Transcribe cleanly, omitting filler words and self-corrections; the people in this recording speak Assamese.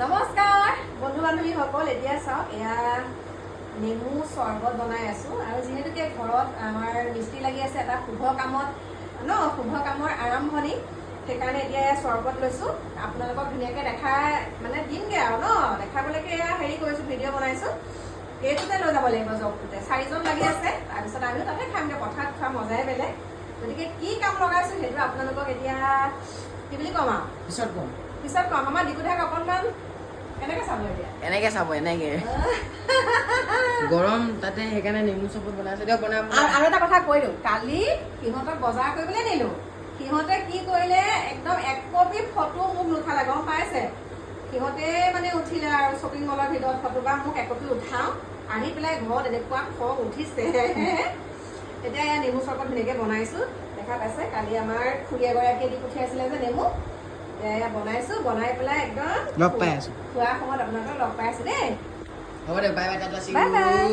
নমস্কাৰ বন্ধু বান্ধৱীসকল, এতিয়া চাওক এয়া নেমু চৰ্বত বনাই আছো আৰু যিহেতুকে ঘৰত আমাৰ মিস্ত্ৰী লাগি আছে এটা শুভ কামৰ আৰম্ভণি, সেইকাৰণে এতিয়া এয়া চৰ্বত লৈছো। আপোনালোকক ধুনীয়াকৈ মানে দিমগে আৰু দেখাবলৈকে এয়া হেৰি কৰিছো, ভিডিঅ' বনাইছো। এইটোতে লৈ যাব লাগিব, জবটোতে 4জন লাগি আছে। তাৰপিছত আমিও তাতে খামগে, পথাৰত খোৱা মজাই বেলেগ। গতিকে কি কাম লগাইছো সেইটো আপোনালোকক এতিয়া কি বুলি ক'ম আৰু পিছত কম। আমাৰ দিকুঠাক অকণমান এনেকে চাব এনেকে গৰম তাতে, সেইকাৰণে নেমু চৰ্বত বনাইছে দিয়ক বনাম। আৰু এটা কথা কৈ দিওঁ, কালি সিহঁতক বজাৰ কৰিবলৈ নিলো। সিহঁতে কি কৰিলে, একদম 1 কপি ফটো মোক নুঠালে, গম পাইছে। সিহঁতে মানে উঠিলে আৰু শ্বপিং মলৰ ভিতৰত ফটো বা মোক 1 কপি উঠাওঁ, আহি পেলাই ঘৰত এনেকুৱা খং উঠিছে। এতিয়া এয়া নেমু চৰ্বত ধুনীয়াকৈ বনাইছো, দেখা পাইছে। কালি আমাৰ খুৰী এগৰাকীয়ে দি পঠিয়াইছিলে যে নেমু, এয়া বনাইছো। বনাই পেলাই একদম লগ পাই আছো, খোৱাৰ সময়ত আপোনালোকক লগ পাই আছো দেই। হ'ব দে, bye bye, Tata, bye bye.